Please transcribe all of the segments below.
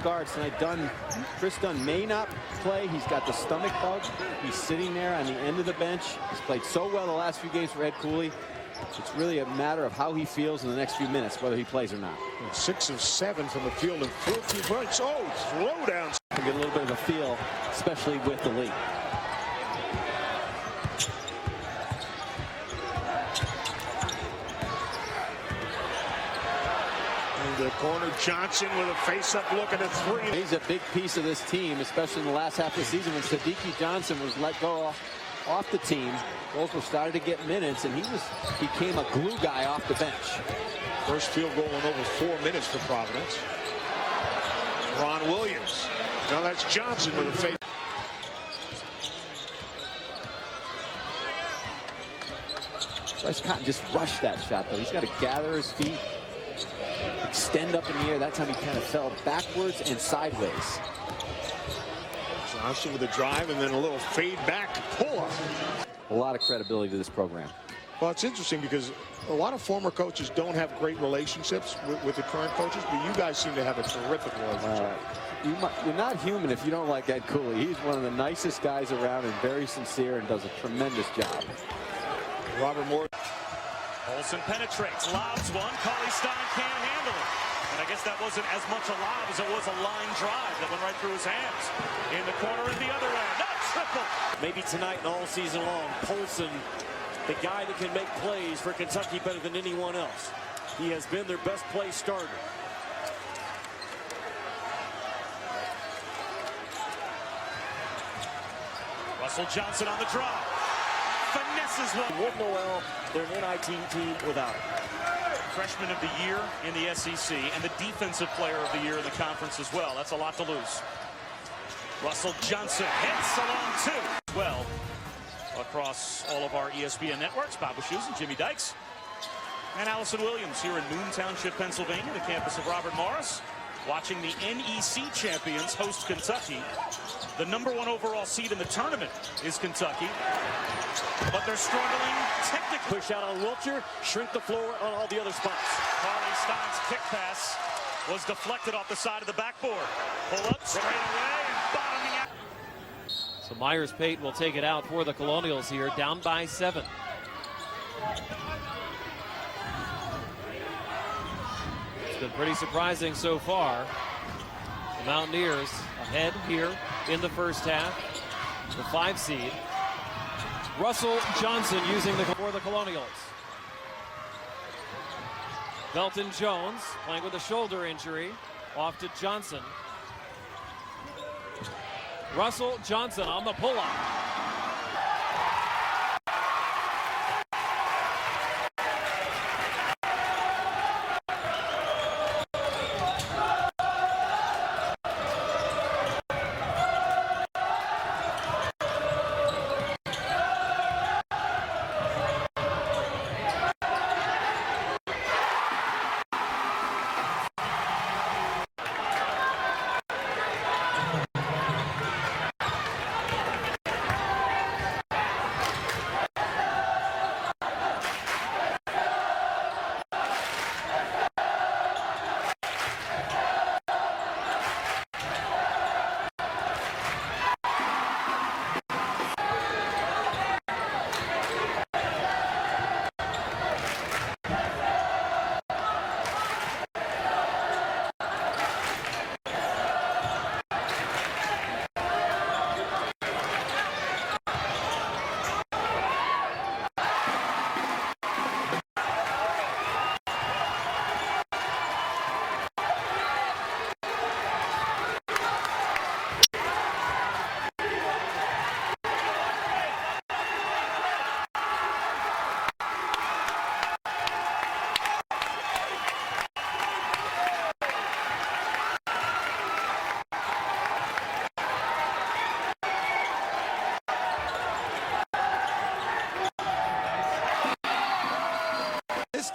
Guards tonight. Chris Dunn may not play. He's got the stomach bug. He's sitting there on the end of the bench. He's played so well the last few games for Ed Cooley. It's really a matter of how he feels in the next few minutes, whether he plays or not. 6 of 7 from the field and 14 points. Oh, throwdown. Get a little bit of a feel, especially with the league. The corner, Johnson with a face-up look at a 3. He's a big piece of this team, especially in the last half of the season when Sadiki Johnson was let go off the team. Goldsboro started to get minutes, and he became a glue guy off the bench. First field goal in over 4 minutes for Providence. Ron Williams. Now that's Johnson with a face. Bryce Cotton just rushed that shot, though. He's got to gather his feet, extend up in the air. That time he kind of fell backwards and sideways. Johnson with a drive and then a little fade back pull-up. A lot of credibility to this program. Well, it's interesting because a lot of former coaches don't have great relationships with the current coaches, but you guys seem to have a terrific relationship. You're not human if you don't like Ed Cooley. He's one of the nicest guys around and very sincere and does a tremendous job. Robert Moore. Olsen penetrates, lobs one. Cauley Stein can't handle it. And I guess that wasn't as much a lob as it was a line drive that went right through his hands. In the corner at the other end. Not triple. Maybe tonight and all season long, Polson, the guy that can make plays for Kentucky better than anyone else. He has been their best play starter. Russell Johnson on the draw. Finesses one. Wood Noel, they're an NIT team without it. Freshman of the year in the SEC and the defensive player of the year in the conference as well. That's a lot to lose. Russell Johnson hits along 2. Well, across all of our ESPN networks, Bob Shoes and Jimmy Dykes. And Allison Williams here in Moon Township, Pennsylvania, the campus of Robert Morris, watching the NEC champions host Kentucky. The #1 overall seed in the tournament is Kentucky, but they're struggling technically. Push out on Wiltshire, shrink the floor on all the other spots. Cauley Stein's kick pass was deflected off the side of the backboard. Pull up straight away and bottoming out. So Myers-Pate will take it out for the Colonials here, down by 7. It's been pretty surprising so far. The Mountaineers ahead here in the first half. The 5 seed. Russell Johnson using for the Colonials. Belton Jones playing with a shoulder injury. Off to Johnson. Russell Johnson on the pull-up.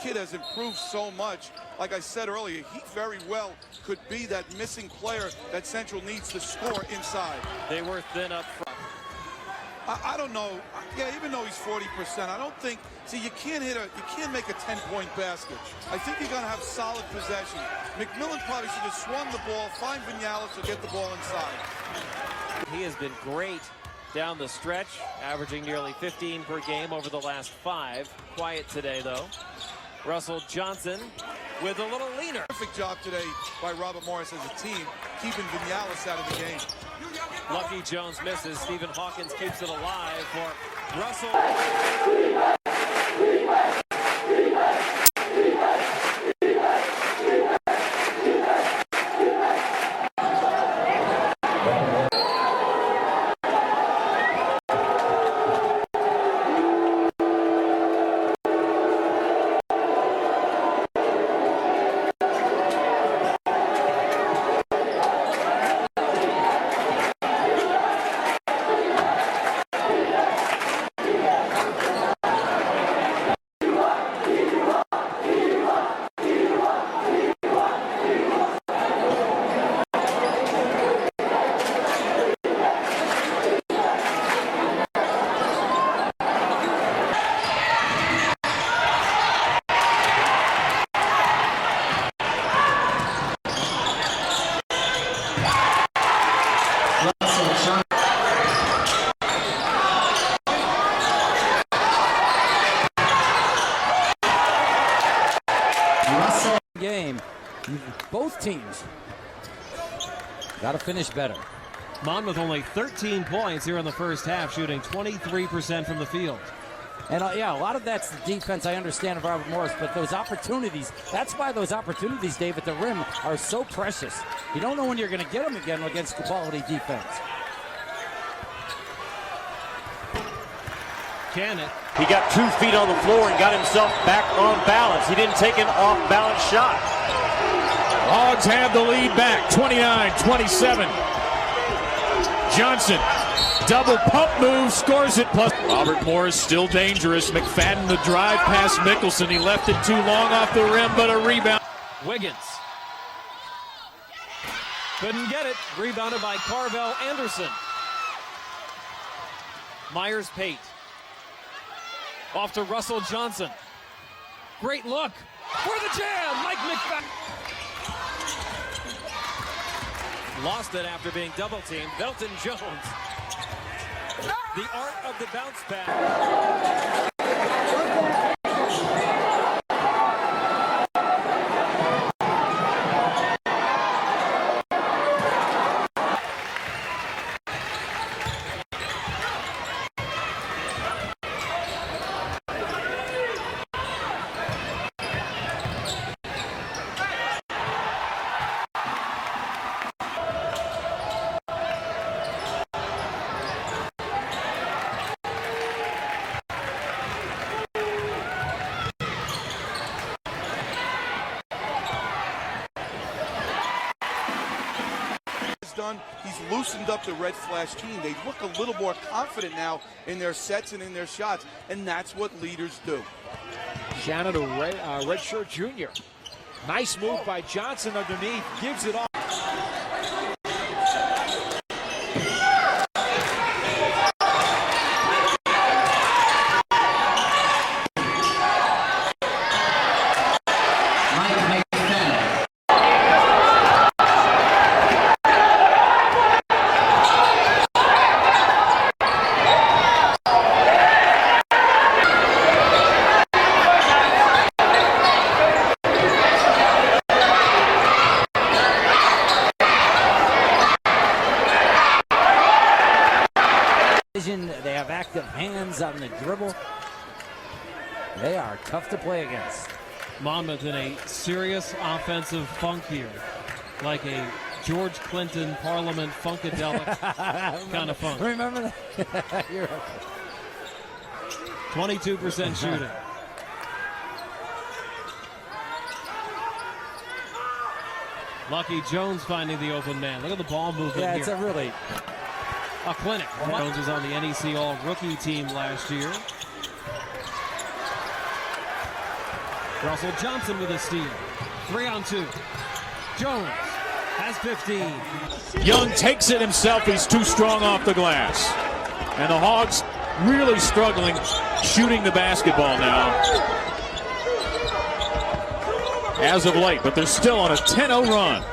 Kid has improved so much. Like I said earlier, he very well could be that missing player that Central needs to score inside. They were thin up front. I don't know. Yeah, even though he's 40%, I don't think. See, you can't make a 10-point basket. I think you're going to have solid possession. McMillan probably should have swung the ball, find Vinales, or get the ball inside. He has been great down the stretch, averaging nearly 15 per game over the last 5. Quiet today, though. Russell Johnson with a little leaner. Perfect job today by Robert Morris as a team, keeping Vinales out of the game. Lucky Jones misses. Stephen Hawkins keeps it alive for Russell. Game. Both teams got to finish better. Monmouth only 13 points here in the first half, shooting 23% from the field. And yeah, a lot of that's the defense, I understand, of Robert Morris, but those opportunities, that's why those opportunities, Dave, at the rim are so precious. You don't know when you're going to get them again against quality defense. Can it? He got 2 feet on the floor and got himself back on balance. He didn't take an off-balance shot. Hogs have the lead back, 29-27. Johnson, double pump move, scores it. Plus Robert Morris still dangerous. McFadden the drive past Mickelson. He left it too long off the rim, but a rebound. Wiggins. Couldn't get it. Rebounded by Carvel Anderson. Myers-Pate. Off to Russell Johnson. Great look for the jam, Mike McFadden. Lost it after being double-teamed. Belton Jones. The art of the bounce back. Done. He's loosened up the Red Flash team. They look a little more confident now in their sets and in their shots, and that's what leaders do. Shannon, a redshirt junior. Nice move by Johnson underneath, gives it off. They have active hands on the dribble. They are tough to play against. Monmouth in a serious offensive funk here. Like a George Clinton Parliament Funkadelic kind of funk. Remember that? You're 22% shooting. Lucky Jones finding the open man. Look at the ball movement yeah, here. it's a really... A clinic. Jones was on the NEC All-Rookie team last year. Russell Johnson with a steal. 3-on-2. Jones has 15. Young takes it himself. He's too strong off the glass. And the Hogs really struggling shooting the basketball now as of late, but they're still on a 10-0 run.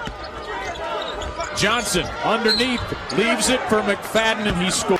Johnson underneath, leaves it for McFadden, and he scores.